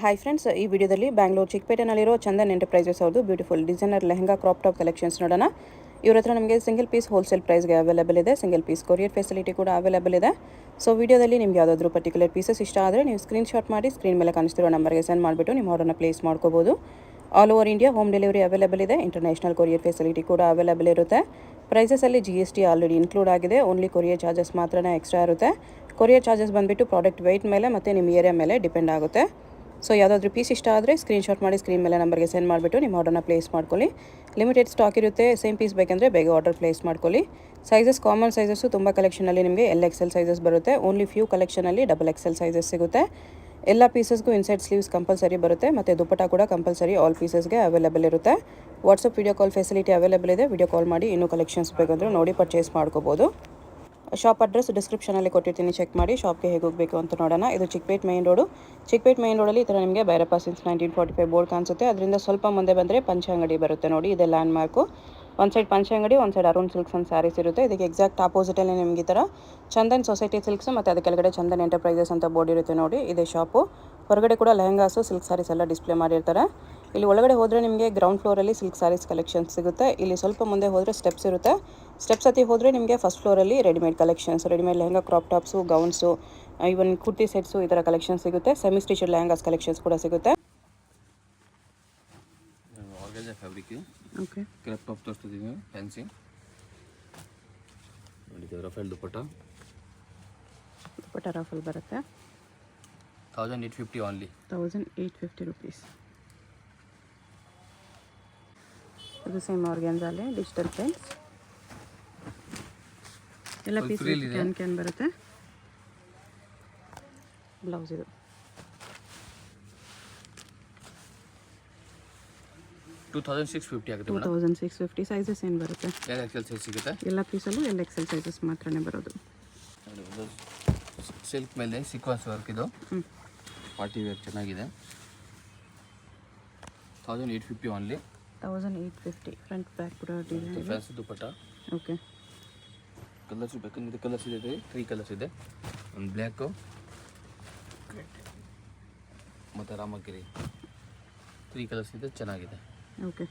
Hi friends, ಈ ವಿಡಿಯೋದಲ್ಲಿ Bangalore ಚಿಕ್ಕಪೇಟೆನಲ್ಲಿರೋ Chandan enterprises ಅವ್ರದ್ದು beautiful designer lehenga crop top collections ನೋಡೋಣ. ಇವ್ರ ಹತ್ರ ನಮಗೆ ಸಿಂಗಲ್ ಪೀಸ್ ಹೋಲ್ಸೇಲ್ ಪ್ರೈಸ್ಗೆ ಅವೈಲೇಬಲ್ ಇದೆ. ಸಿಂಗಲ್ ಪೀಸ್ ಕೊರಿಯರ್ ಫೆಸಿಲಿಟಿ ಕೂಡ ಅವೈಲೇಬಲ್ ಇದೆ. ಸೊ ವಿಡಿಯೋದಲ್ಲಿ ನಿಮ್ಗೆ ಯಾವುದಾದ್ರೂ ಪರ್ಟಿಕ್ಯುಲರ್ ಪೀಸಸ್ ಇಷ್ಟ ಆದರೆ ನೀವು ಸ್ಕ್ರೀನ್ಶಾಟ್ ಮಾಡಿ ಸ್ಕ್ರೀನ್ ಮೇಲೆ ಕಾಣಿಸ್ತಿರೋ ನಂಬರ್ಗೆ ಸೆಂಡ್ ಮಾಡಿಬಿಟ್ಟು ನಿಮ್ಮ ಆರ್ಡರ್ನ ಪ್ಲೇಸ್ ಮಾಡ್ಕೋಬೋದು. All over India home delivery available ಇದೆ. ಇಂಟರ್ನ್ಯಾಷನಲ್ ಕೊರಿಯರ್ ಫೆಸಿಲಿಟಿ ಕೂಡ ಅವೈಲೇಬಲ್ ಇರುತ್ತೆ. ಪ್ರೈಸಸಲ್ಲಿ GST ಆಲ್ರೆಡಿ ಇನ್ಕ್ಲೂಡ್ ಆಗಿದೆ. ಓನ್ಲಿ ಕೊರಿಯರ್ ಚಾರ್ಜಸ್ ಮಾತ್ರನೇ ಎಕ್ಸ್ಟ್ರಾ ಇರುತ್ತೆ. ಕೊರಿಯರ್ ಚಾರ್ಜಸ್ ಬಂದುಬಿಟ್ಟು ಪ್ರಾಡಕ್ಟ್ ವೆಯ್ಟ್ ಮೇಲೆ ಮತ್ತು ನಿಮ್ಮ ಏರಿಯಾ ಮೇಲೆ ಡಿಪೆಂಡ್ ಆಗುತ್ತೆ. ಸೊ ಯಾವುದಾದ್ರೂ ಪೀಸ್ ಇಷ್ಟ ಆದರೆ ಸ್ಕ್ರೀನ್ಶಾಟ್ ಮಾಡಿ ಸ್ಕ್ರೀನ್ ಮೇಲೆ ನಂಬರ್ಗೆ ಸೆಂಡ್ ಮಾಡಿಬಿಟ್ಟು ನಿಮ್ಮ ಆರ್ಡರ್ನ ಪ್ಲೇಸ್ ಮಾಡ್ಕೊಳ್ಳಿ. ಲಿಮಿಟೆಡ್ ಸ್ಟಾಕ್ ಇರುತ್ತೆ. ಸೇಮ್ ಪೀಸ್ ಬೇಕಂದರೆ ಬೇಗ ಆರ್ಡರ್ ಪ್ಲೇಸ್ ಮಾಡ್ಕೊಳ್ಳಿ. ಸೈಜಸ್ ಕಾಮನ್ ಸೈಜಸ್ಸು ತುಂಬ ಕಲೆಕ್ಷನಲ್ಲಿ ನಿಮಗೆ LXL ಸೈಜಸ್ ಬರುತ್ತೆ. ಓನ್ಲಿ ಫ್ಯೂ ಕಲೆಕ್ಷನಲ್ಲಿ XXL ಸೈಜಸ್ ಸಿಗುತ್ತೆ. ಎಲ್ಲ ಪೀಸಸ್ಗೂ ಇನ್ಸೈಡ್ ಸ್ಲೀವ್ಸ್ ಕಂಪಲ್ಸರಿ ಬರುತ್ತೆ ಮತ್ತು ದುಪ್ಪಟ್ಟ ಕೂಡ ಕಂಪಲ್ಸರಿ ಆಲ್ ಪೀಸಸ್ಗೆ ಅವೈಲೇಬಲ್ ಇರುತ್ತೆ. WhatsApp video call facility available ಇದೆ. ವಿಡಿಯೋ ಕಾಲ್ ಮಾಡಿ ಇನ್ನೂ ಕಲೆಕ್ಷನ್ಸ್ ಬೇಕಂದ್ರೆ ನೋಡಿ ಪರ್ಚೇಸ್ ಮಾಡ್ಕೋಬೋದು. ಶಾಪ್ ಅಡ್ರೆಸ್ ಡಿಸ್ಕ್ರಿಪ್ಷನಲ್ಲಿ ಕೊಟ್ಟಿರ್ತೀನಿ, ಚೆಕ್ ಮಾಡಿ. ಶಾಪ್ಗೆ ಹೇಗೆ ಹೋಗಬೇಕು ಅಂತ ನೋಡೋಣ. ಇದು Chickpet main road. Chickpet main ರೋಡಲ್ಲಿ ಈ ಥರ ನಿಮಗೆ ಭೈರಪ್ಪ ಸಿನ್ಸ್ 1945 ಬೋರ್ಡ್ ಕಾಣಿಸುತ್ತೆ. ಅದರಿಂದ ಸ್ವಲ್ಪ ಮುಂದೆ ಬಂದರೆ ಪಂಚಂಗಡಿ ಬರುತ್ತೆ ನೋಡಿ. ಇದೆ ಲ್ಯಾಂಡ್ ಮಾರ್ಕು. ಒಂದು ಸೈಡ್ ಪಂಚಂಗಡಿ, ಒಂದು side Arun silks and saris ಇರುತ್ತೆ. ಇದಕ್ಕೆ ಎಕ್ಸಾಕ್ಟ್ ಆಪೋಸಿಟಲ್ಲಿ ನಿಮಗೆ ಈ ಥರ ಚಂದನ್ ಸೊಸೈಟಿ ಸಿಲ್ಕ್ಸ್ ಮತ್ತು ಅದರ ಕೆಳಗಡೆ ಚಂದನ್ ಎಂಟರ್ಪ್ರೈಸಸ್ ಅಂತ ಬೋರ್ಡ್ ಇರುತ್ತೆ ನೋಡಿ. ಇದೆ ಶಾಪು. ಹೊರಗಡೆ ಕೂಡ ಲೆಹಂಗಾಸು ಸಿಲ್ಕ್ ಸ್ಯಾರೀಸ್ ಎಲ್ಲ ಡಿಸ್ಪ್ಲೇ ಮಾಡಿರ್ತಾರೆ. ಇಲ್ಲಿ ಒಳಗಡೆ ಹೋದರೆ ನಿಮಗೆ ಗ್ರೌಂಡ್ ಫ್ಲೋರಲ್ಲಿ ಸಿಲ್ಕ್ ಸ್ಯಾರೀಸ್ ಕಲೆಕ್ಷನ್ಸ್ ಸಿಗುತ್ತೆ. ಇಲ್ಲಿ ಸ್ವಲ್ಪ ಮುಂದೆ ಹೋದರೆ ಸ್ಟೆಪ್ಸ್ ಇರುತ್ತೆ. ಸ್ಟೆಪ್ಸ್ ಹತ್ತಿ ಹೋದರೆ ನಿಮಗೆ ಫಸ್ಟ್ ಫ್ಲೋರಲ್ಲಿ readymade collections, readymade lehenga crop tops, gowns, even kurti sets ಈ ಥರ ಕಲೆಕ್ಷನ್ಸ್ ಸಿಗುತ್ತೆ. ಸೆಮಿ ಸ್ಟಿಚಡ್ ಲೆಹಂಗಾಸ್ ಕಲೆಕ್ಷನ್ಸ್ ಕೂಡ ಸಿಗುತ್ತೆ. ಫ್ಯಾಬ್ರಿಕ್ ಓಕೆ, ಕ್ರಾಪ್ ಟಾಪ್ ತೋರಿಸ್ತಿದ್ದೀವಿ. ಫ್ಯಾನ್ಸಿ ನೋಡಿ, ರಫೇಲ್ ದುಪ್ಪಟ್ಟ ರಫಲ್ ಬರುತ್ತೆ. 1850 ಓನ್ಲಿ. 1850 ರುಪೀಸ್. ಇದು ಸೇಮ್ ಆರ್ಗ್ಯಾನ್ಸಲ್ಲಿ ಡಿಜಿಟಲ್ ಪ್ರಿಂಟ್ಸ್. ಎಲ್ಲ ಪೀಸ್ ಕ್ಯಾನ್ ಬರುತ್ತೆ. ಬ್ಲೌಸ್ ಇದು 2650 ಆಗುತ್ತೆ. 2650. ಸೈಜಸ್ ಏನು ಬರುತ್ತೆ? LXL ಸೈಜ್ ಸಿಗುತ್ತೆ. ಎಲ್ಲ ಪೀಸಲ್ಲೂ LXL ಸೈಜಸ್ ಮಾತ್ರನೇ ಬರೋದು. ಸಿಲ್ಕ್ ಮೇಲೆ ಸೀಕ್ವೆನ್ಸ್ ವರ್ಕ್ ಇದು. ಪಾರ್ಟಿ ವೇರ್ ಚೆನ್ನಾಗಿದೆ. 1850 ಓನ್ಲಿ. 1850. ಫ್ರಂಟ್ ಬ್ಯಾಕ್ ಕೂಡ ಡಿಸೈನ್. ಫ್ಯಾನ್ಸಿ ದುಪ್ಪಟ್ಟ. ಓಕೆ, ಕಲರ್ಸ್ ಬೇಕಂದ್ರೆ ಕಲರ್ಸ್ ಇದೆ. 3 ಕಲರ್ಸ್ ಇದೆ. ಒಂದು ಬ್ಲ್ಯಾಕು ಮತ್ತು ರಾಮಗಿರಿ. 3 ಕಲರ್ಸ್ ಇದೆ, ಚೆನ್ನಾಗಿದೆ. ಓಕೆ,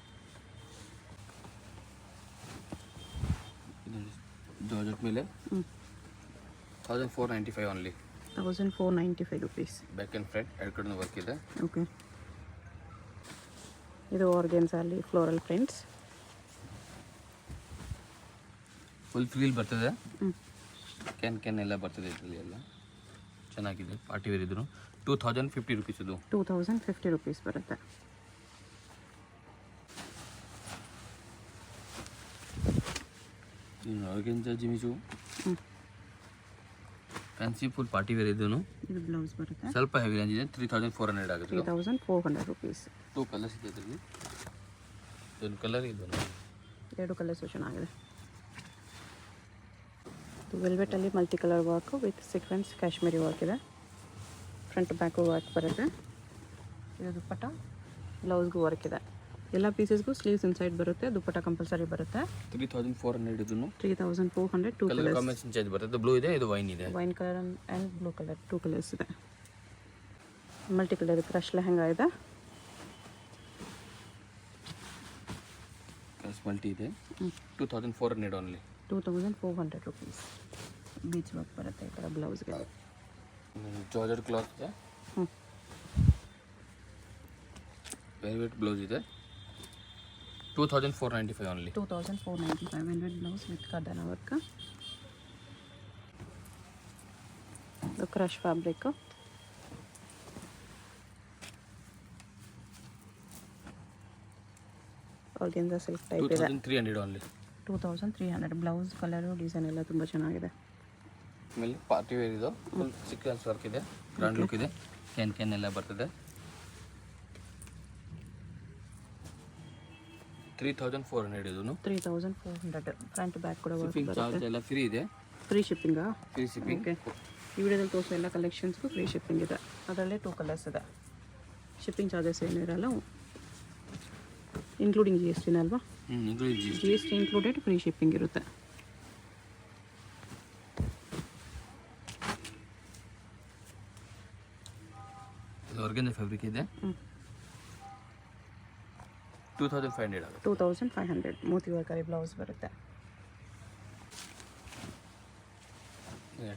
ಜಾರ್ಜೆಟ್ ಮೇಲೆ 1495 only. 1495 rupees. Back and front ಎರಡು ಕಡೆ ವರ್ಕ್ ಇದೆ. ಓಕೆ, ಇದು ಆರ್ಗೆನ್ಸಲ್ಲಿ ಫ್ಲೋರಲ್ ಪ್ರಿಂಟ್ಸ್. ಫುಲ್ ಫ್ರೀಲ್ ಬರ್ತದೆ. ಕ್ಯಾನ್ ಎಲ್ಲ ಬರ್ತದೆ ಇದರಲ್ಲಿ. ಎಲ್ಲ ಚೆನ್ನಾಗಿದೆ. ಪಾರ್ಟಿ ವೇರ್ ಇದ್ರು 2050 ರುಪೀಸ್. ಇದು 2050 ರುಪೀಸ್ ಬರುತ್ತೆ. ಆರ್ಗೆನ್ಜಾ ಜಿಮಿಚು ಫ್ಯಾನ್ಸಿ ಫುಲ್ ಪಾರ್ಟಿ ವೇರ್ ಇದೂ. ಇದು ಬ್ಲೌಸ್ ಬರುತ್ತೆ. ಸ್ವಲ್ಪ ಹೆವಿ ರೇಂಜ್ ಇದೆ. 3400 ಆಗುತ್ತೆ. 3400 ರುಪೀಸ್. 2 ಕಲರ್ಸ್ ಇದೆ ಇದರಲ್ಲಿ. ಒಂದು ಕಲರ್ ಇದು, ಎರಡು ಕಲರ್ಸು ಚೆನ್ನಾಗಿದೆ. ವೆಲ್ವೆಟಲ್ಲಿ multi colour work with sequence Kashmiri work ಇದೆ. ಫ್ರಂಟ್ ಬ್ಯಾಕು ವರ್ಕ್ ಬರುತ್ತೆ. ಇದು ದುಪ್ಪಟ್ಟ, ಬ್ಲೌಸ್ಗೂ ವರ್ಕ್ ಇದೆ. ಎಲ್ಲ ಪೀಸಸ್ಗೂ ಸ್ಲೀವ್ಸ್ ಇನ್ಸೈಡ್ ಬರುತ್ತೆ. ದುಪ್ಪಟ್ಟ ಕಂಪಲ್ಸರಿ ಬರುತ್ತೆ. 3400 ಇದನ್ನು. 3400. 2 ಕಲರ್ ಕಾಂಬಿನೇಷನ್ ಚೇಂಜ್ ಬರುತ್ತೆ. ಬ್ಲೂ ಇದೆ, ಇದು ವೈನ್ ಇದೆ. Wine colour and blue colour 2 colours ಇದೆ. ಮಲ್ಟಿ ಕಲರ್ ಕ್ರಶ್ ಲೆಹಂಗಾ ಇದೆ. ಮಲ್ಟಿ ಇದೆ. 2400 ಓನ್ಲಿ. 2400 ರುಪೀಸ್. ಬೀಚ್ ವರ್ಕ್ ಬರುತ್ತೆ ಈ ಥರ ಬ್ಲೌಸ್ಗೆ. ಜಾರ್ಜೆಟ್ ಕ್ಲಾತ್ ಇದೆ. ವೆಲ್ವೆಟ್ ಬ್ಲೌಸ್ ಇದೆ. 2495 ಓನ್ಲಿ. 2495. ವೆಲ್ವೆಟ್ ಬ್ಲೌಸ್ ವಿತ್ ಕರ್ದನ ವರ್ಕ್. ಇದು crush fabric. Organza silk type ಇದೆ. 2300 ಓನ್ಲಿ. 2300. ಬ್ಲೌಸ್ ಕಲರು ಡಿಸೈನ್ ಎಲ್ಲ ತುಂಬ ಚೆನ್ನಾಗಿದೆ. ಆಮೇಲೆ ಪಾರ್ಟಿ ವೇರ್ ಇದು. ಫುಲ್ ಸೀಕ್ವೆನ್ಸ್ ವರ್ಕ್ ಇದೆ. ಗ್ರ್ಯಾಂಡ್ ಲುಕ್ ಇದೆ. ಕ್ಯಾನ್ ಎಲ್ಲ ಬರ್ತದೆ. 3400 ಇದನ್ನು. 3400. ಫ್ರಂಟ್ ಬ್ಯಾಕ್ ಕೂಡ ವರ್ಕ್ ಶಿಪ್ಪಿಂಗ್ ಚಾರ್ಜ್ ಎಲ್ಲ ಫ್ರೀ ಇದೆ. ಫ್ರೀ ಶಿಪ್ಪಿಂಗಾ? Free shipping. ಓಕೆ, ಈ ವಿಡಿಯೋದಲ್ಲಿ ತೋರಿಸೋ ಎಲ್ಲ ಕಲೆಕ್ಷನ್ಸ್ಗೂ ಫ್ರೀ ಶಿಪ್ಪಿಂಗ್ ಇದೆ. ಅದರಲ್ಲೇ 2 ಕಲರ್ಸ್ ಇದೆ. ಶಿಪ್ಪಿಂಗ್ ಚಾರ್ಜಸ್ ಏನೂ ಇರಲ್ಲ, ಇನ್ಕ್ಲೂಡಿಂಗ್ GST ಅಲ್ವಾ? GST ಇನ್ಕ್ಲೂಡೆಡ್, ಫ್ರೀ ಶಿಪ್ಪಿಂಗ್ ಇರುತ್ತೆ. ಆರ್ಗನ್ಜಾ ಫ್ಯಾಬ್ರಿಕ್ ಇದೆ. 2500 ಆಗುತ್ತೆ. 2500 ಮೋತಿ ವರ್ಕಲ್ಲಿ ಬ್ಲೌಸ್ ಬರುತ್ತೆ.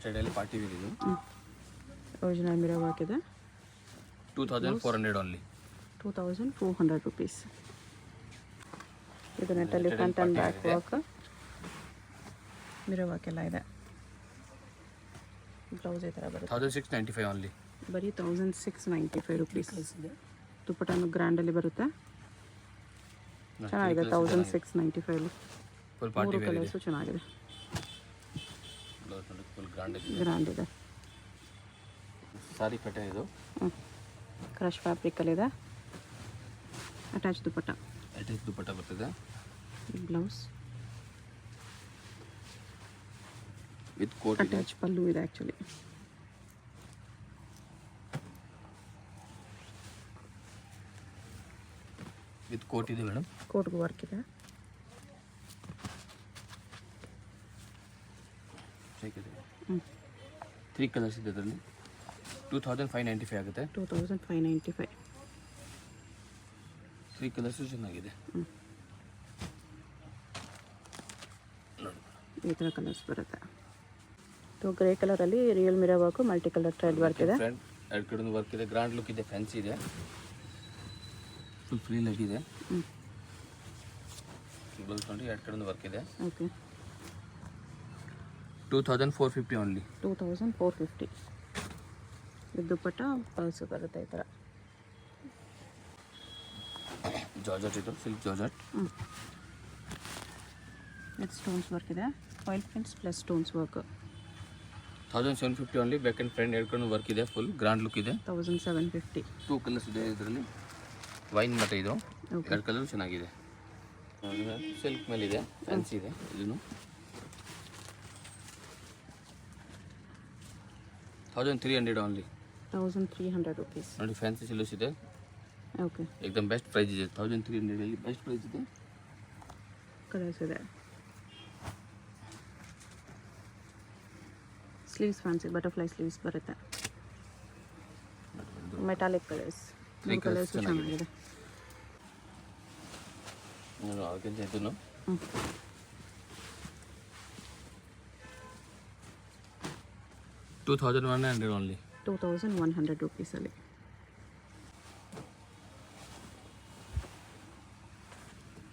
ಸೈಡಲ್ಲಿ ಪಾರ್ಟಿ ವೇರ್ ಇದು. ಒರಿಜಿನಲ್ ಮಿರರ್ ವರ್ಕ್ ಇದೆ. 2400 ಓನ್ಲಿ. 2400 ರುಪೀಸ್. ಇದು ನೆಟ್ಟಲ್ಲಿ front and back work, mirror work ಎಲ್ಲ ಇದೆ. ಬ್ಲೌಸ್ ಈ ಥರ ಬರುತ್ತೆ. 1695 ಓನ್ಲಿ. ಬರೀ 1695 ರುಪೀಸ್. ದುಪ್ಪಟ್ಟನು ಗ್ರ್ಯಾಂಡಲ್ಲಿ ಬರುತ್ತೆ. ಚೆನ್ನಾಗಿದೆ. 1695 ಫುಲ್ ಪಾರ್ಟಿ ವೇರ್ ಇದೆ. ಕಲರ್ಸು ಚೆನ್ನಾಗಿದೆ. ಬ್ಲೌಸ್ ನೋಡಿ ಫುಲ್ ಗ್ರ್ಯಾಂಡ್ ಇದೆ. ಗ್ರ್ಯಾಂಡ್ ಇದೆ. ಸಾರಿ ಕಟ್ಟೆ ಇದು. ಕ್ರಶ್ ಫ್ಯಾಬ್ರಿಕಲ್ಲಿದೆ. ಅಟ್ಯಾಚ್ ದುಪ್ಪಟ್ಟ. ಅಟ್ಯಾಚ್ ದುಪ್ಪಟ್ಟ ಬರ್ತದೆ. ಬ್ಲೌಸ್ ವಿತ್ ಕೋಟ್ ಇದೆ. ಅಟ್ಯಾಚ್ ಪಲ್ಲು ಇದೆ ಆ್ಯಕ್ಚುಲಿ. ವಿತ್ ಕೋಟ್ ಇದೆ ಮೇಡಮ್. ಕೋಟ್ಗೂ ವರ್ಕ್ ಇದೆ. ತ್ರೀ ಕಲರ್ಸ್ ಇದೆ ಅದರಲ್ಲಿ. 2595 ಆಗುತ್ತೆ. 2595. ತ್ರೀ ಕಲರ್ಸು ಚೆನ್ನಾಗಿದೆ. ಈ ಥರ ಕಲರ್ಸ್ ಬರುತ್ತೆ. ಗ್ರೇ ಕಲರಲ್ಲಿ real mirror work, multi colour thread work ಇದೆ. ಫ್ರಂಟ್ ಎರಡು ಕಡೆ ವರ್ಕ್ ಇದೆ. ಗ್ರ್ಯಾಂಡ್ ಲುಕ್ ಇದೆ. ಫ್ಯಾನ್ಸಿ ಇದೆ. ಫುಲ್ ಫ್ರೀ ಲುಕ್ ಇದೆ. ಬ್ಲೌಸ್ ನೋಡಿ ಎರಡು ಕಡೆ ವರ್ಕ್ ಇದೆ. ಓಕೆ. 2450 ಓನ್ಲಿ. 2450. ಇದು ದುಪ್ಪಟ್ಟ ಪಲ್ಸು ಬರುತ್ತೆ ಈ ಥರ. ಜಾರ್ಜೆಟ್ ಇದು. Silk georgette. With stones work ಇದೆ. Foil prints plus stones work. 1750 only. Back and front ಎರಡು ಕಡೆ ವರ್ಕ್ ಇದೆ. ಫುಲ್ ಗ್ರ್ಯಾಂಡ್ ಲುಕ್ ಇದೆ. 1750. ಟೂ ಕಲರ್ಸ್ ಇದೆ ಇದರಲ್ಲಿ. ವೈನ್ ಮತ್ತು ಇದು ಎರಡು ಕಲರ್ ಚೆನ್ನಾಗಿದೆ. ಸಿಲ್ಕ್ ಮೇಲೆ ಇದೆ. ಫ್ಯಾನ್ಸಿ ಇದೆ ಇದನ್ನು. 1300 ಓನ್ಲಿ. 1300 ರುಪೀಸ್. ನೋಡಿ ಫ್ಯಾನ್ಸಿ ಸಿಲ್ಕ್ಸ್ ಇದೆ. ಓಕೆ. ಏಕದಮ್ ಬೆಸ್ಟ್ ಪ್ರೈಸ್ ಇದೆ. 1300 ಬೆಸ್ಟ್ ಪ್ರೈಸ್ ಇದೆ. ಕಲರ್ಸ್ ಇದೆ. ಸ್ಲೀವ್ಸ್ ಫ್ಯಾನ್ಸಿ ಬಟರ್ಫ್ಲೈ ಸ್ಲೀವ್ಸ್ ಬರುತ್ತೆ. Metallic colours. ತ್ರೀ ಕಲರ್ಸ್ ಚೆನ್ನಾಗಿದೆ. ಆರ್ಗನ್ಜಾ ಇದನ್ನು. 2100 ಓನ್ಲಿ. 2100 ರುಪೀಸಲ್ಲಿ.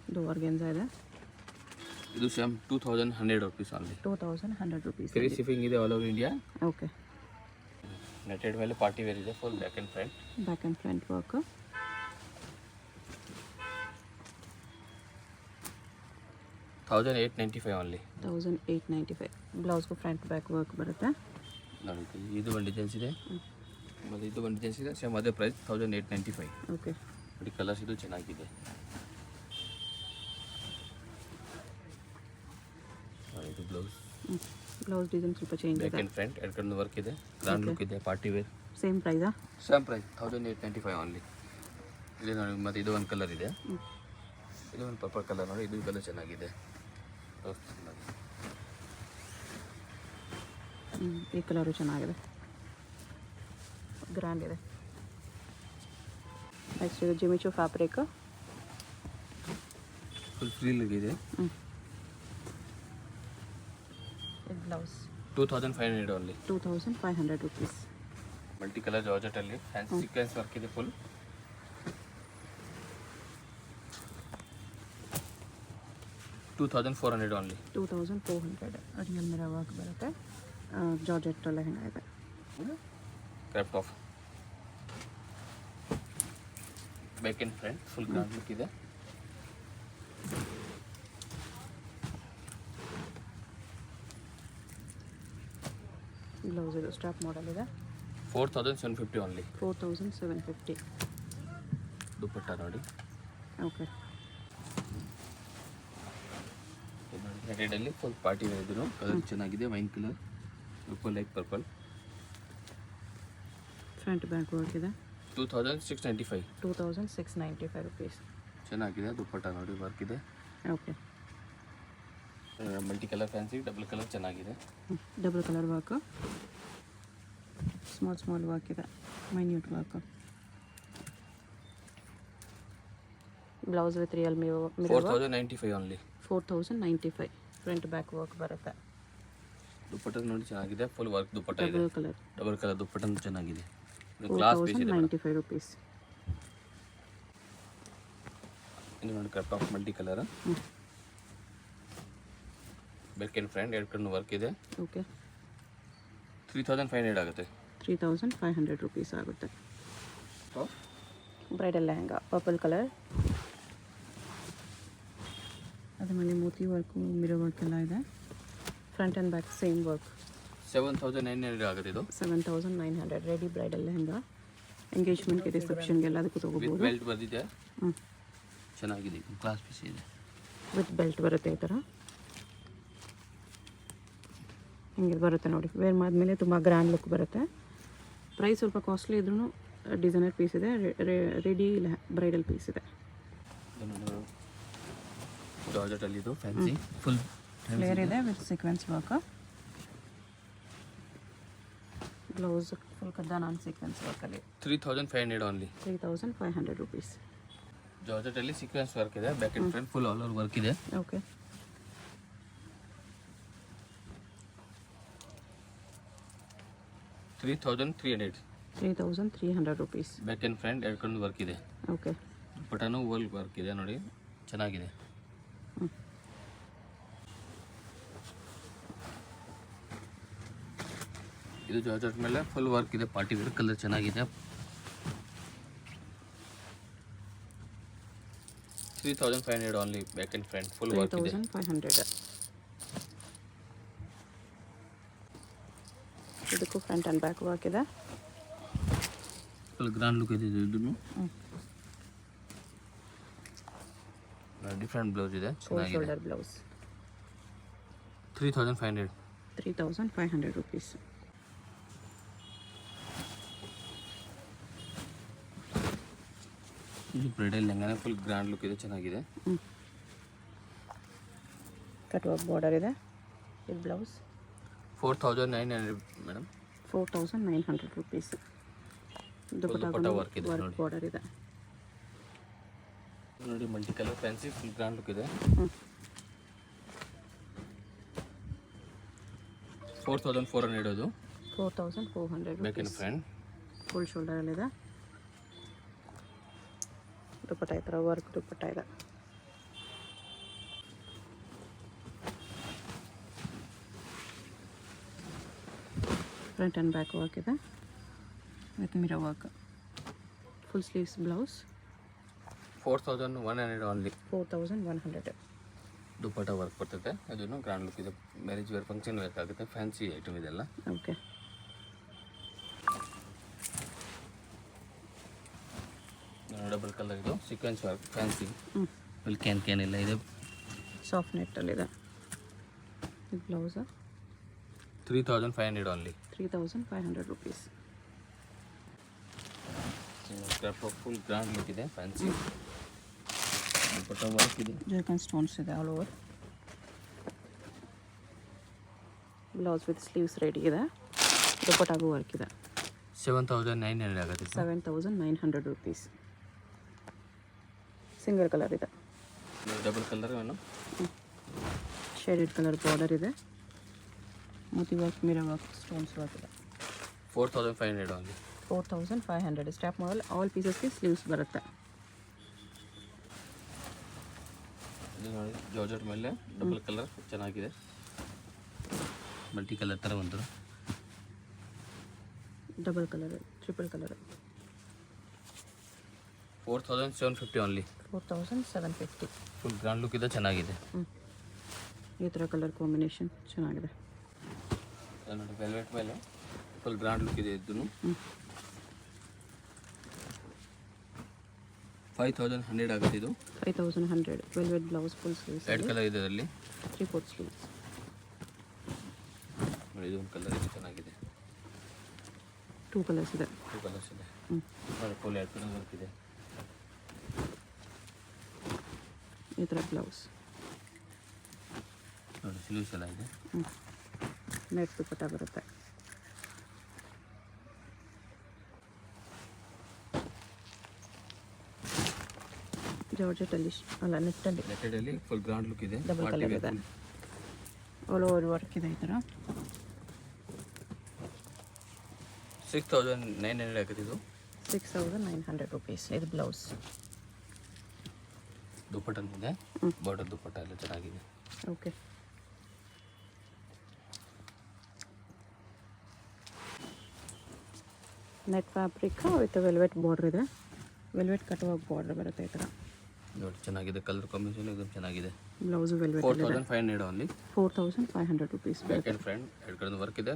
ಇದು ಆರ್ಗನ್ಜಾ ಇದೆ. ಇದು same 2100 rupees only. 2100 rupees. Free shipping ಇದೆ all over India. Okay. Netted ಮೇಲೆ ಪಾರ್ಟಿ ವೇರ್ ಇದೆ. Full back and front. Back and front work. 1895 only. 1895. ಬ್ಲೌಸ್ಗೂ front back work ಬರುತ್ತೆ. ನೋಡಿ ಇದು ಒಂದು ಡಿಸೈನ್ಸ್ ಇದೆ. ಮತ್ತು ಇದು ಒಂದು ಡಿಸೈನ್ಸ್ ಇದೆ. ಸೇಮ್ ಅದೇ ಪ್ರೈಸ್ 1895. ಓಕೆ. ನೋಡಿ ಕಲರ್ಸ್ ಇದು ಚೆನ್ನಾಗಿದೆ. ಇದು ಬ್ಲೌಸ್. ಬ್ಲೌಸ್ ಡಿಸೈನ್ ಸ್ವಲ್ಪ ಚೇಂಜ್ ಬ್ಯಾಕ್ ಇದೆ. ಆ್ಯಂಡ್ ಫ್ರಂಟ್ ಎರಡು ಕಡೆ ವರ್ಕ್ ಇದೆ. ಗ್ರ್ಯಾಂಡ್ ಲುಕ್ ಇದೆ. Party wear. ಸೇಮ್ ಪ್ರೈಸಾ? Same price 1895 only. ಇಲ್ಲಿ ನೋಡಿ ಮತ್ತು ಇದು ಒಂದು ಕಲರ್ ಇದೆ. ಇದು ಒಂದು ಪರ್ಪಲ್ ಕಲರ್ ನೋಡಿ. ಇದು ಕಲರ್ ಚೆನ್ನಾಗಿದೆ. ಈ ಕಲರು ಚೆನ್ನಾಗಿದೆ. ಗ್ರ್ಯಾಂಡ್ ಇದೆ. ನೆಕ್ಸ್ಟ್ ಇದು Jimmy Choo fabric. Full free look ಇದೆ. ಇದು blouse. 2500 only. 2500 rupees. Multi colour ಜಾರ್ಜೆಟಲ್ಲಿ ಫ್ಯಾನ್ಸಿ ಸೀಕ್ವೆನ್ಸ್ ವರ್ಕ್ ಇದೆ. Full 2400 only. 2400. Real mirror work ಬರುತ್ತೆ. ಜಾರ್ಜೆಟ್ ಲೆಹಂಗಾ ಇದೆ. Craft of back and front full grand look ಇದೆ. ಬ್ಲೌಸ್ ಇದು ಸ್ಟಾಪ್ ಮಾಡಲ್ ಇದೆ. 4750 ಓನ್ಲಿ. 4750. ದುಪ್ಪಟ್ಟ ನೋಡಿ. ಓಕೆ. ರೆಡಲ್ಲಿ ಫುಲ್ ಪಾರ್ಟಿ ವೇರ್ ಇದ್ರು. ಕಲರ್ ಚೆನ್ನಾಗಿದೆ. Wine colour. Purple like purple. Front back work ಇದೆ. 2695. 2695 ರುಪೀಸ್. ಚೆನ್ನಾಗಿದೆ. ದುಪ್ಪಟ್ಟ ನೋಡಿ ವರ್ಕ್ ಇದೆ. Okay. Multi colour fancy double colour ಚೆನ್ನಾಗಿದೆ. Double colour work. Small work ಇದೆ. Minute work. Blouse with real mirror 4095 only. 4095 front back work ಬರುತ್ತೆ. ದುಪ್ಪಟ್ಟ ನೋಡಿ ಚೆನ್ನಾಗಿದೆ, full work ದುಪ್ಪಟ್ಟ ಇದೆ, ಡಬಲ್ ಕಲರ್ ದುಪ್ಪಟ್ಟ ಚೆನ್ನಾಗಿದೆ. ಕ್ಲಾಸ್ ಪೀಸ್ ಇದೆ 4095 rupees. ಇದು ನೋಡಿ cut off multi colour, back and front ಎರಡು ಕಡೆ ವರ್ಕ್ ಇದೆ. ಓಕೆ 3500 ಆಗುತ್ತೆ. 3500 rupees ಆಗುತ್ತೆ. ಬ್ರೈಡಲ್ ಲೆಹಂಗಾ ಪರ್ಪಲ್ ಕಲರ್, ಅದ್ರ ಮೇಲೆ ಮೋತಿ ವರ್ಕು ಮಿರರ್ ವರ್ಕ್ ಎಲ್ಲ ಇದೆ. Front and back same work. 7900 ಆಗುತ್ತೆ ಇದು. 7900 ರೆಡಿ ಬ್ರೈಡಲ್ ಲೆಹಂಗಾ. ಎಂಗೇಜ್ಮೆಂಟ್ಗೆ ರಿಸೆಪ್ಷನ್ಗೆ ಎಲ್ಲದಕ್ಕೂ ತೊಗೋಬೋದು. ಬೆಲ್ಟ್ ಬಂದಿದೆ, ಚೆನ್ನಾಗಿದೆ, ಕ್ಲಾಸ್ ಪೀಸ್ ಇದೆ. ವಿತ್ ಬೆಲ್ಟ್ ಬರುತ್ತೆ ಈ ಥರ, ಹಿಂಗೆ ಬರುತ್ತೆ ನೋಡಿ. ವೇರ್ ಮಾಡಿದ್ಮೇಲೆ ತುಂಬ ಗ್ರ್ಯಾಂಡ್ ಲುಕ್ ಬರುತ್ತೆ. ಪ್ರೈಸ್ ಸ್ವಲ್ಪ ಕಾಸ್ಟ್ಲಿ ಇದ್ರೂ ಡಿಸೈನರ್ ಪೀಸ್ ಇದೆ, ರೆಡಿ ಬ್ರೈಡಲ್ ಪೀಸ್ ಇದೆ. ಜಾರ್ಜೆಟಲ್ಲಿ ಇದು ಫ್ಯಾನ್ಸಿ ಫುಲ್ ಫ್ಲೇರ್ ಇದೆ with sequence work. Blouse full ಕದ್ದ ನಾನ್ ಸೀಕ್ವೆನ್ಸ್ ವರ್ಕಲ್ಲಿ 3500 ಓನ್ಲಿ. 3500 rupees. ಜಾರ್ಜೆಟಲ್ಲಿ ಸೀಕ್ವೆನ್ಸ್ ವರ್ಕ್ ಇದೆ, back and front full all over work ಇದೆ. Okay 3300 rupees. Back and front ಎರಡು ಕಡೆ ವರ್ಕ್ ಇದೆ. ಓಕೆ ಬಟನು ವರ್ಕ್ ವರ್ಕ್ ಇದೆ ನೋಡಿ, ಚೆನ್ನಾಗಿದೆ. ಇದು ಜಾರ್ಜೆಟ್ ಮೇಲೆ ಫುಲ್ ವರ್ಕ್ ಇದೆ, ಪಾರ್ಟಿ ವೇರ್ ಕಲರ್ ಚೆನ್ನಾಗಿದೆ. 3500 only, back and front full work ಇದೆ. 3500. ಇದಕ್ಕೂ ಫ್ರಂಟ್ ಆ್ಯಂಡ್ ಬ್ಯಾಕ್ ವರ್ಕ್ ಇದೆ, ಫುಲ್ ಗ್ರ್ಯಾಂಡ್ ಲುಕ್ ಇದೆ. ಇದನ್ನು ಡಿಫ್ರೆಂಟ್ ಬ್ಲೌಸ್ ಇದೆ, ಚೆನ್ನಾಗಿದೆ. Shoulder blouse 3500. 3500 rupees. ಇದು ಬ್ರೈಡಲ್ ಲೆಹಂಗಾನೆ, ಫುಲ್ ಗ್ರ್ಯಾಂಡ್ ಲುಕ್ ಇದೆ, ಚೆನ್ನಾಗಿದೆ. ಕಟ್ ವರ್ಕ್ ಬಾರ್ಡರ್ ಇದೆ. ಇದು ಬ್ಲೌಸ್ 4900 ಮೇಡಮ್. 4900 rupees. ದುಪ್ಪಟ್ಟ ವರ್ಕ್ ಇದೆ ನೋಡಿ, ಬಾರ್ಡರ್ ಇದೆ ನೋಡಿ, multi colour fancy full grand look ಇದೆ. 4400 ಅದು. 4400 ಬ್ಯಾಕ್ ಆ್ಯಂಡ್ ಫ್ರಂಟ್ ಫುಲ್ ಶೋಲ್ಡರಲ್ಲಿದೆ. ದುಪ್ಪಟ್ಟ ಈ ಥರ ವರ್ಕ್ ದುಪ್ಪಟ್ಟ ಇದೆ. ಫ್ರಂಟ್ ಆ್ಯಂಡ್ ಬ್ಯಾಕ್ ವರ್ಕ್ ಇದೆ with mirror work. Full sleeves blouse 4100 only. 4100. Dupatta work ಬರ್ತದೆ, ಅದನ್ನು ಗ್ರ್ಯಾಂಡ್ ಲುಕ್ ಇದೆ. ಮ್ಯಾರೇಜ್ ವೇರ್ ಫಂಕ್ಷನ್ ವೇರ್ ಆಗುತ್ತೆ, ಫ್ಯಾನ್ಸಿ ಐಟಮ್ ಇದೆಲ್ಲ. ಓಕೆ ಡಬಲ್ ಕಲರ್ ಇದು, sequence work fancy full can ಎಲ್ಲ ಇದೆ. ಸಾಫ್ಟ್ ನೆಟ್ಟಲ್ಲಿದೆ. ಇದು blouse 3500 only. 3500 rupees. Full grand look ಇದೆ, ಫ್ಯಾನ್ಸಿ ದುಪ್ಪಟ್ಟ ವರ್ಕ್ ಇದೆ, ಜರ್ಕನ್ ಸ್ಟೋನ್ಸ್ ಇದೆ all over. Blouse with sleeves ready ಇದೆ, ದುಪ್ಪಟ್ಟಾಗೂ ವರ್ಕ್ ಇದೆ. 7900 ಆಗುತ್ತೆ. 7900 rupees. ಸಿಂಗಲ್ ಕಲರ್ ಇದೆ, ಡಬಲ್ ಕಲರ್ ಏನು ಶೇಡೆಡ್ ಕಲರ್ ಬಾರ್ಡರ್ ಇದೆ, Moti work mirror work stones work ಇದೆ. 4500 ಓನ್ಲಿ. 4500. ಸ್ಟ್ಯಾಪ್ ಮಾಡಲ್ ಆಲ್ ಪೀಸಸ್ಗೆ ಸ್ಲೀವ್ಸ್ ಬರುತ್ತೆ. ಇದು ನೋಡಿ ಜಾರ್ಜೆಟ್ ಮೇಲೆ ಡಬಲ್ ಕಲರ್ ಚೆನ್ನಾಗಿದೆ, ಮಲ್ಟಿ ಕಲರ್ ಥರ ಒಂದು double colour triple colour. 4750 only. 4750. Full grand look ಇದೆ, ಚೆನ್ನಾಗಿದೆ. ಈ ಥರ ಕಲರ್ ಕಾಂಬಿನೇಷನ್ ಚೆನ್ನಾಗಿದೆ. ನೋಡಿ ವೆಲ್ವೆಟ್ ಮೇಲೆ ಫುಲ್ ಗ್ರ್ಯಾಂಡ್ ಲುಕ್ ಇದೆ. ಇದನ್ನು 5100 ಆಗುತ್ತೆ. ಇದು 5100. Velvet blouse full sleeves. Red colour ಇದೆ ಅದರಲ್ಲಿ, 3/4 ಸ್ಲೀವ್ಸ್. ನೋಡಿ ಇದು ಒಂದು ಕಲರ್ ಇದೆ, ಚೆನ್ನಾಗಿದೆ. 2 ಕಲರ್ಸ್ ಇದೆ. 2 ಕಲರ್ಸ್ ಇದೆ. ನೋಡಿ ಫುಲ್ ರೆಡ್ ಕಲರ್ ವರ್ಕ್ ಇದೆ. ಈ ಥರ ಬ್ಲೌಸ್ ನೋಡಿ ಸ್ಲೀವ್ಸ್ ಎಲ್ಲ ಇದೆ. ನೆಟ್ ದುಪ್ಪಟ್ಟ ಬರುತ್ತೆ. ಜಾರ್ಜೆಟಲ್ಲಿ ಅಲ್ಲ ನೆಟ್ಟಲ್ಲಿ ನೆಟ್ಟೆಡಲ್ಲಿ ಫುಲ್ ಗ್ರ್ಯಾಂಡ್ ಲುಕ್ ಇದೆ. ಡಬಲ್ ಕಲರ್ ಇದೆ, ಆಲ್ ಓವರ್ ವರ್ಕ್ ಇದೆ ಈ ಥರ. 6900 ಆಗುತ್ತೆ ಇದು. 6900 ರುಪೀಸ್. ಇದು ಬ್ಲೌಸ್. ದುಪ್ಪಟ್ಟನ್ ಇದೆ, ಬಾರ್ಡರ್ ದುಪ್ಪಟ್ಟ ಎಲ್ಲ ಚೆನ್ನಾಗಿದೆ. Okay. Net fabric with velvet border ಇದೆ. ವೆಲ್ವೆಟ್ ಕಟ್ಟುವ ಬಾರ್ಡರ್ ಬರುತ್ತೆ ಈ ಥರ. ನೋಡಿ ಚೆನ್ನಾಗಿದೆ, ಕಲರ್ ಕಾಂಬಿನೇಷನ್ एकदम ಚೆನ್ನಾಗಿದೆ. Blouse velvet 4500 only. 4500 rupees. Back and front ಎರಡು ಕಡೆ ವರ್ಕ್ ಇದೆ,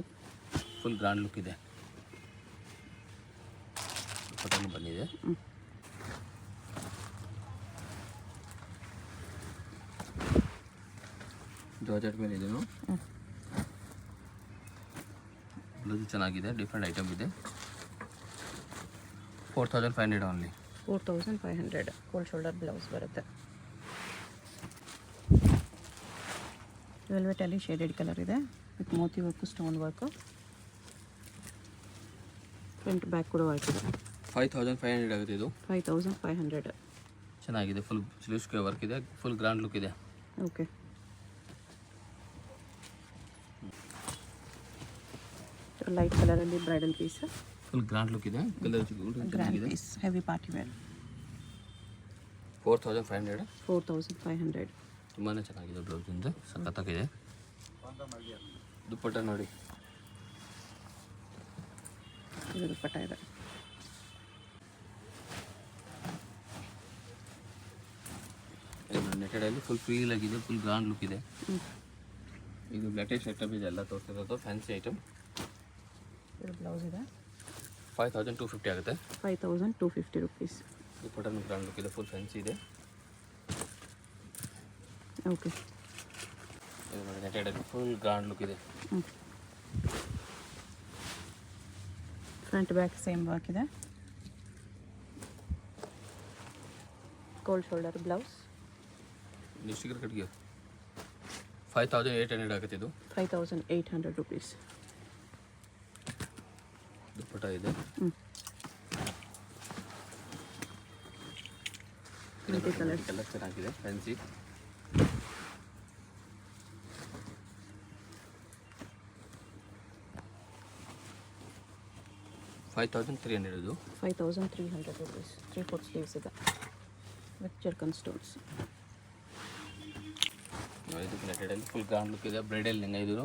ಫುಲ್ ಗ್ರ್ಯಾಂಡ್ ಲುಕ್ ಇದೆ. ದುಪ್ಪಟ್ಟನು ಬಂದಿದೆ. ಜಾರ್ಜೆಟ್ ಮೇಲೆ ಇದೆನು ಬ್ಲೌಸ್ ಚೆನ್ನಾಗಿದೆ, ಡಿಫ್ರೆಂಟ್ ಐಟಮ್ ಇದೆ. 4500 ಓನ್ಲಿ. 4500 ಕೋಲ್ಡ್ ಶೋಲ್ಡರ್ ಬ್ಲೌಸ್ ಬರುತ್ತೆ. ವೆಲ್ವೆಟಲ್ಲಿ ಶೇಡೆಡ್ ಕಲರ್ ಇದೆ ವಿತ್ ಮೋತಿ work, stone work, front back ಕೂಡ ವರ್ಕ್ ಇದೆ. 5500 ಆಗುತ್ತೆ ಇದು. 5500. ಚೆನ್ನಾಗಿದೆ, ಫುಲ್ ಸ್ಲೀವ್ಸ್ಗೆ ವರ್ಕ್ ಇದೆ, ಫುಲ್ ಗ್ರ್ಯಾಂಡ್ ಲುಕ್ ಇದೆ. ಓಕೆ. ಲೈಟ್ ಕಲರಲ್ಲಿ bridal piece, full grand look ಇದೆ. ಕಲರ್ ಗ್ರ್ಯಾಂಡ್ ಚೆನ್ನಾಗಿದೆ. Piece, heavy party wear. 4500. 4500. ತುಂಬಾ ಚೆನ್ನಾಗಿದೆ, ಬ್ಲೌಸಿಂದ ಸಖತ್ತಾಗಿದೆ. ದುಪ್ಪಟ್ಟ ನೋಡಿ, ಇದು ದುಪ್ಪಟ್ಟ ಇದೆ. ನೆಟೆಡಲ್ಲಿ ಫುಲ್ ಫ್ರೀಲ್ ಆಗಿದೆ, ಫುಲ್ ಗ್ರ್ಯಾಂಡ್ ಲುಕ್ ಇದೆ. ಇದು ಲೇಟೆಸ್ಟ್ ಐಟಮ್ ಇದೆ, ಎಲ್ಲ ತೋರಿಸ್ತಿರೋದು ಫ್ಯಾನ್ಸಿ ಐಟಮ್. ಇದು ಬ್ಲೌಸ್ ಇದೆ. 5250 ಆಗುತ್ತೆ. 5250 ರುಪೀಸ್. ದುಪ್ಪಟ್ಟನು ಗ್ರ್ಯಾಂಡ್ ಲುಕ್ ಇದೆ, ಫುಲ್ ಫ್ಯಾನ್ಸಿ ಇದೆ. ಓಕೆ. ಇದು ನೋಡಿ, ನೆಟೆಡಲ್ಲಿ ಫುಲ್ ಗ್ರ್ಯಾಂಡ್ ಲುಕ್ ಇದೆ. ಫ್ರಂಟ್ ಬ್ಯಾಕ್ ಸೇಮ್ ವರ್ಕ್ ಇದೆ. Cold shoulder blouse. ನಿಶ್ಚಿತ ಕಟ್ಗೆ 5800 ಆಗುತ್ತೆ ಇದು. 5800 ರುಪೀಸ್. ದುಪ್ಪಟ್ಟ ಇದೆ. ಕಲರ್ ಚೆನ್ನಾಗಿದೆ, ಫ್ಯಾನ್ಸಿ. $5300 ಇದು. 5300 ರುಪೀಸ್. 3/4 ಸ್ಲೀವ್ಸ್ ಇದೆ ವಿತ್ ಜರ್ಕನ್ ಸ್ಟೋನ್ಸ್. ಇದು ನೆಟೆಡಲ್ಲಿ ಫುಲ್ ಗ್ರ್ಯಾಂಡ್ ಲುಕ್ ಇದೆ, ಬ್ರೈಡಲ್ ಲೆಹಂಗಾ ಇದು.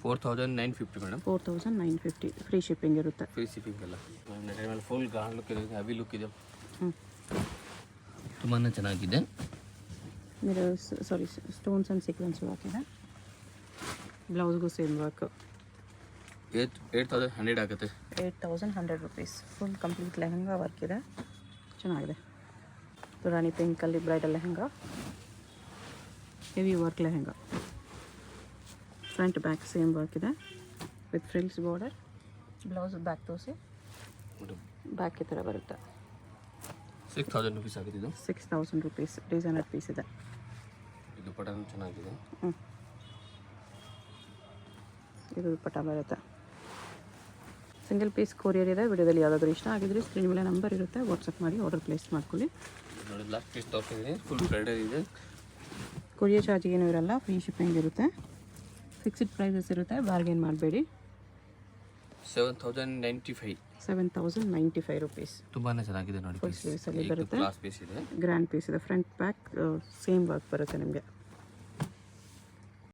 $4950 ಮೇಡಮ್. 4950. ಫ್ರೀ ಶಿಪ್ಪಿಂಗ್ ಇರುತ್ತೆ. ಫ್ರೀ ಶಿಪ್ಪಿಂಗ್ ಎಲ್ಲ. ನೆಟೆಡ್ ಮೇಲೆ ಫುಲ್ ಗ್ರ್ಯಾಂಡ್ ಲುಕ್ ಇದೆ, ಹೆವಿ ಲುಕ್ ಇದೆ, ತುಂಬಾ ಚೆನ್ನಾಗಿದೆ. Sorry, stones and sequence work ಇದೆ. ಬ್ಲೌಸ್ಗೂ ಸೇಮ್ ವರ್ಕ್. 8100 ಆಗುತ್ತೆ. 8100 rupees. Full complete lehenga work ಇದೆ, ಚೆನ್ನಾಗಿದೆ. ರಾಣಿ ಪಿಂಕಲ್ಲಿ bridal lehenga, heavy work lehenga. Front back same work ಇದೆ with frills border. Blouse back ತೋರಿಸಿ. ಬ್ಯಾಕ್ ಈ ಥರ ಬರುತ್ತೆ. 6000 ರುಪೀಸ್ ಆಗಿದೆ ಇದು. 6000 ರುಪೀಸ್. ಡಿಸೈನರ್ ಪೀಸ್ ಇದೆ. ಇದು ಪಟನ್ ಚೆನ್ನಾಗಿದೆ. ಇದು ಪಟ ಬರುತ್ತೆ. ಸಿಂಗಲ್ ಪೀಸ್ ಕೊರಿಯರ್ ಇದೆ. ವಿಡಿಯೋದಲ್ಲಿ ಯಾವುದಾದ್ರೂ ಇಷ್ಟ ಆಗಿದ್ರೆ ಸ್ಕ್ರೀನ್ ಮೇಲೆ ನಂಬರ್ ಇರುತ್ತೆ, ವಾಟ್ಸಪ್ ಮಾಡಿ ಆರ್ಡರ್ ಪ್ಲೇಸ್ ಮಾಡ್ಕೊಳ್ಳಿ. ನೋಡಿ, ಲಾಸ್ಟ್ ಪೀಸ್ ತೋರಿಸಿದ್ದೀನಿ, ಫುಲ್ ಬ್ರೈಡಲ್ ಇದೆ. ಕೊರಿಯರ್ ಚಾರ್ಜ್ ಏನೂ ಇರಲ್ಲ, ಫ್ರೀ ಶಿಪ್ಪಿಂಗ್ ಇರುತ್ತೆ. ಫಿಕ್ಸ್ಡ್ ಪ್ರೈಸಸ್ ಇರುತ್ತೆ, ಬಾರ್ಗೇನ್ ಮಾಡಬೇಡಿ. 7095 ರುಪೀಸ್. ತುಂಬಾ ಚೆನ್ನಾಗಿದೆ ನೋಡಿ. ಫುಲ್ ಸ್ಲೀವ್ಸಲ್ಲಿ ಬರುತ್ತೆ. ಕ್ಲಾಸ್ ಪೀಸ್ ಇದೆ, ಗ್ರ್ಯಾಂಡ್ ಪೀಸ್ ಇದೆ. ಫ್ರಂಟ್ ಬ್ಯಾಕ್ ಸೇಮ್ ವರ್ಕ್ ಬರುತ್ತೆ ನಿಮಗೆ.